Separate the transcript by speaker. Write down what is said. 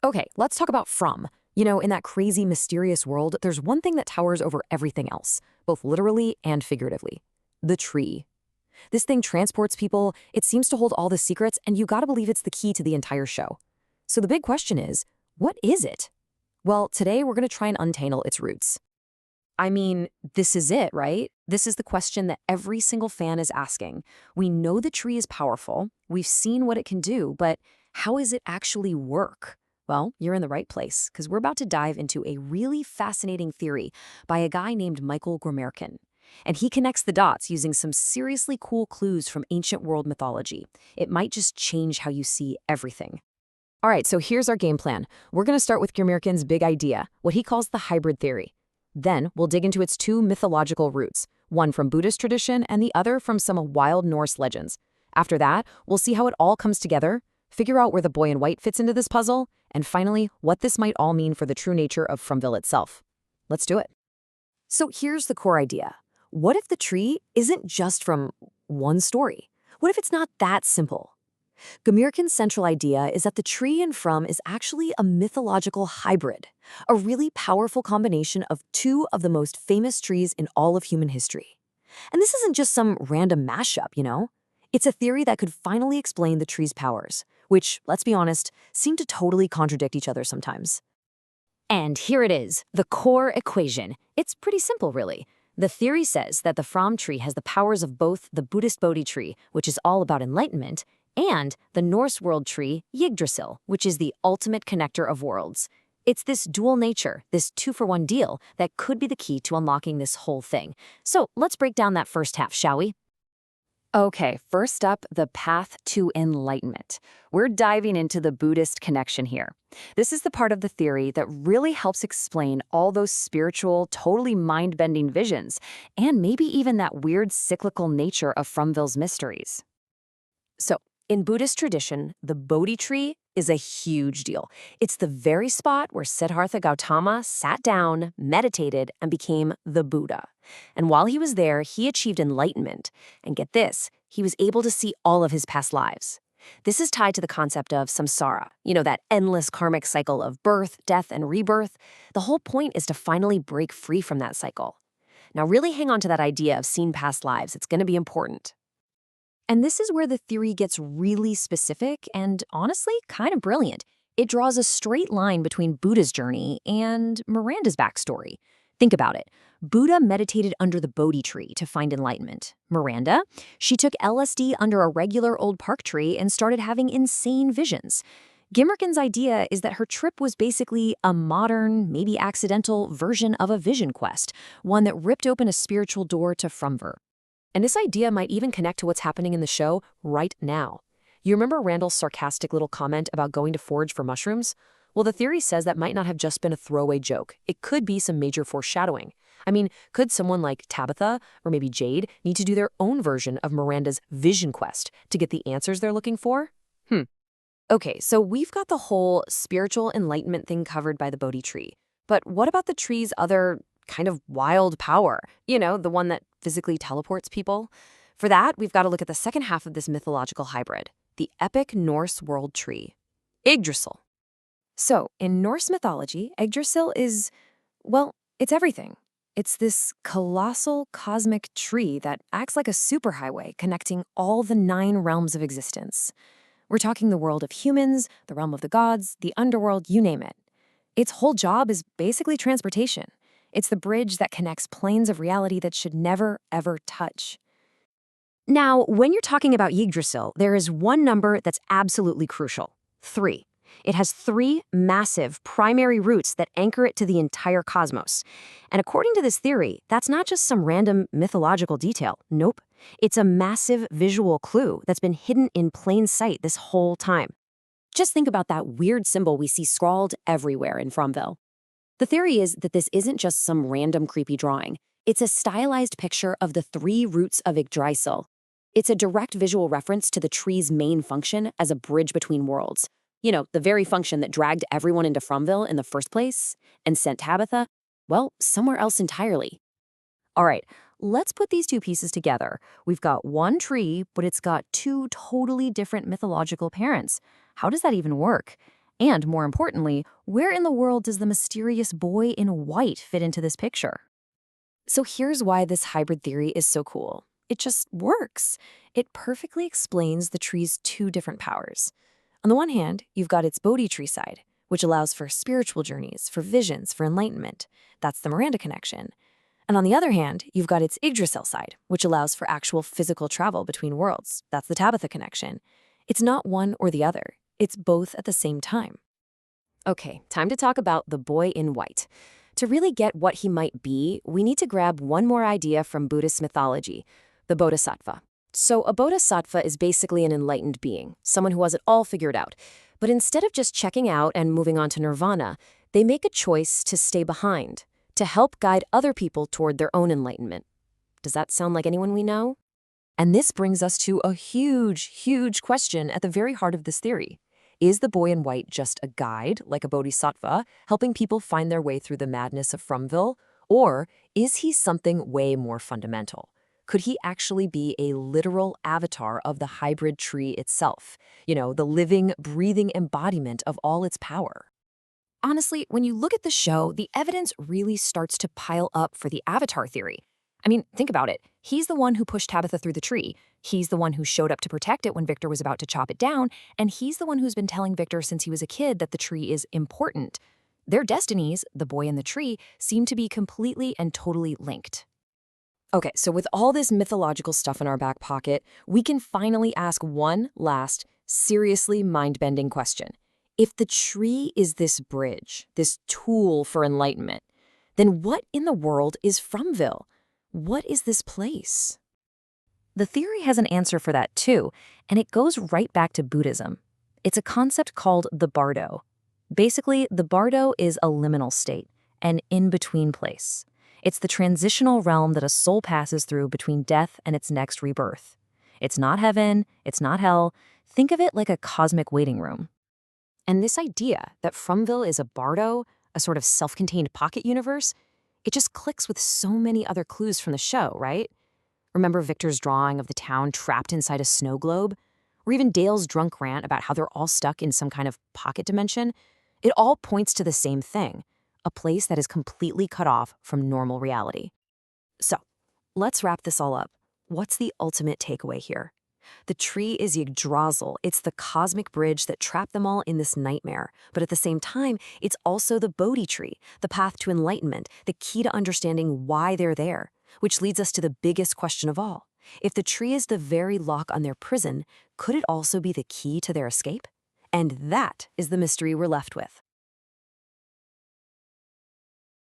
Speaker 1: Okay, let's talk about From. You know, in that crazy, mysterious world, there's one thing that towers over everything else, both literally and figuratively. The tree. This thing transports people, it seems to hold all the secrets, and you gotta believe it's the key to the entire show. So the big question is, what is it? Well, today we're gonna try and untangle its roots. I mean, this is it, right? This is the question that every single fan is asking. We know the tree is powerful, we've seen what it can do, but how does it actually work? Well, you're in the right place, because we're about to dive into a really fascinating theory by a guy named Michael Gmirkin. And he connects the dots using some seriously cool clues from ancient world mythology. It might just change how you see everything. All right, so here's our game plan. We're going to start with Gmirkin's big idea, what he calls the hybrid theory. Then we'll dig into its two mythological roots, one from Buddhist tradition and the other from some wild Norse legends. After that, we'll see how it all comes together, figure out where the boy in white fits into this puzzle, and finally, what this might all mean for the true nature of Fromville itself. Let's do it. So here's the core idea. What if the tree isn't just from one story? What if it's not that simple? Gmirkin's central idea is that the tree in From is actually a mythological hybrid, a really powerful combination of two of the most famous trees in all of human history. And this isn't just some random mashup, you know? It's a theory that could finally explain the tree's powers, which, let's be honest, seem to totally contradict each other sometimes. And here it is, the core equation. It's pretty simple, really. The theory says that the From tree has the powers of both the Buddhist Bodhi tree, which is all about enlightenment, and the Norse world tree, Yggdrasil, which is the ultimate connector of worlds. It's this dual nature, this two-for-one deal, that could be the key to unlocking this whole thing. So let's break down that first half, shall we? Okay, first up, the path to enlightenment. We're diving into the Buddhist connection here. This is the part of the theory that really helps explain all those spiritual, totally mind-bending visions, and maybe even that weird cyclical nature of Fromville's mysteries. So, in Buddhist tradition, the Bodhi tree is a huge deal. It's the very spot where Siddhartha Gautama sat down, meditated, and became the Buddha. And while he was there, he achieved enlightenment. And get this, he was able to see all of his past lives. This is tied to the concept of samsara, you know, that endless karmic cycle of birth, death, and rebirth. The whole point is to finally break free from that cycle. Now, really hang on to that idea of seeing past lives. It's going to be important. And this is where the theory gets really specific and, honestly, kind of brilliant. It draws a straight line between Buddha's journey and Miranda's backstory. Think about it. Buddha meditated under the Bodhi tree to find enlightenment. Miranda, she took LSD under a regular old park tree and started having insane visions. Gmirkin's idea is that her trip was basically a modern, maybe accidental version of a vision quest, one that ripped open a spiritual door to Fromville. And this idea might even connect to what's happening in the show right now. You remember Randall's sarcastic little comment about going to forage for mushrooms? Well, the theory says that might not have just been a throwaway joke. It could be some major foreshadowing. I mean, could someone like Tabitha or maybe Jade need to do their own version of Miranda's vision quest to get the answers they're looking for? Okay, so we've got the whole spiritual enlightenment thing covered by the Bodhi tree. But what about the tree's other kind of wild power? You know, the one that physically teleports people? For that, we've got to look at the second half of this mythological hybrid, the epic Norse world tree, Yggdrasil. So, in Norse mythology, Yggdrasil is, well, it's everything. It's this colossal cosmic tree that acts like a superhighway connecting all the 9 realms of existence. We're talking the world of humans, the realm of the gods, the underworld, you name it. Its whole job is basically transportation. It's the bridge that connects planes of reality that should never, ever touch. Now, when you're talking about Yggdrasil, there is one number that's absolutely crucial: 3. It has 3 massive primary roots that anchor it to the entire cosmos. And according to this theory, that's not just some random mythological detail. Nope. It's a massive visual clue that's been hidden in plain sight this whole time. Just think about that weird symbol we see scrawled everywhere in Fromville. The theory is that this isn't just some random creepy drawing. It's a stylized picture of the 3 roots of Yggdrasil. It's a direct visual reference to the tree's main function as a bridge between worlds. You know, the very function that dragged everyone into Fromville in the first place and sent Tabitha, well, somewhere else entirely. All right, let's put these 2 pieces together. We've got one tree, but it's got 2 totally different mythological parents. How does that even work?
Speaker 2: And more importantly, where in the world does the mysterious boy in white fit into this picture?
Speaker 1: So here's why this hybrid theory is so cool. It just works. It perfectly explains the tree's two different powers. On the one hand, you've got its Bodhi tree side, which allows for spiritual journeys, for visions, for enlightenment. That's the Miranda connection. And on the other hand, you've got its Yggdrasil side, which allows for actual physical travel between worlds. That's the Tabitha connection. It's not one or the other. It's both at the same time.
Speaker 2: Okay, time to talk about the boy in white. To really get what he might be, we need to grab one more idea from Buddhist mythology, the bodhisattva. So a bodhisattva is basically an enlightened being, someone who has it all figured out. But instead of just checking out and moving on to nirvana, they make a choice to stay behind, to help guide other people toward their own enlightenment. Does that sound like anyone we know?
Speaker 1: And this brings us to a huge question at the very heart of this theory. Is the boy in white just a guide, like a bodhisattva, helping people find their way through the madness of Fromville? Or is he something way more fundamental? Could he actually be a literal avatar of the hybrid tree itself? You know, the living, breathing embodiment of all its power? Honestly, when you look at the show, the evidence really starts to pile up for the avatar theory. I mean, think about it. He's the one who pushed Tabitha through the tree. He's the one who showed up to protect it when Victor was about to chop it down. And he's the one who's been telling Victor since he was a kid that the tree is important. Their destinies, the boy and the tree, seem to be completely and totally linked. Okay, so with all this mythological stuff in our back pocket, we can finally ask one last, seriously mind-bending question. If the tree is this bridge, this tool for enlightenment, then what in the world is Fromville? What is this place? The theory has an answer for that too, and it goes right back to Buddhism. It's a concept called the bardo. Basically, the bardo is a liminal state, an in-between place. It's the transitional realm that a soul passes through between death and its next rebirth. It's not heaven, it's not hell. Think of it like a cosmic waiting room. And this idea that Fromville is a bardo, a sort of self-contained pocket universe, it just clicks with so many other clues from the show, right? Remember Victor's drawing of the town trapped inside a snow globe? Or even Dale's drunk rant about how they're all stuck in some kind of pocket dimension? It all points to the same thing, a place that is completely cut off from normal reality. So, let's wrap this all up. What's the ultimate takeaway here? The tree is Yggdrasil. It's the cosmic bridge that trapped them all in this nightmare. But at the same time, it's also the Bodhi tree, the path to enlightenment, the key to understanding why they're there. Which leads us to the biggest question of all. If the tree is the very lock on their prison, could it also be the key to their escape? And that is the mystery we're left with.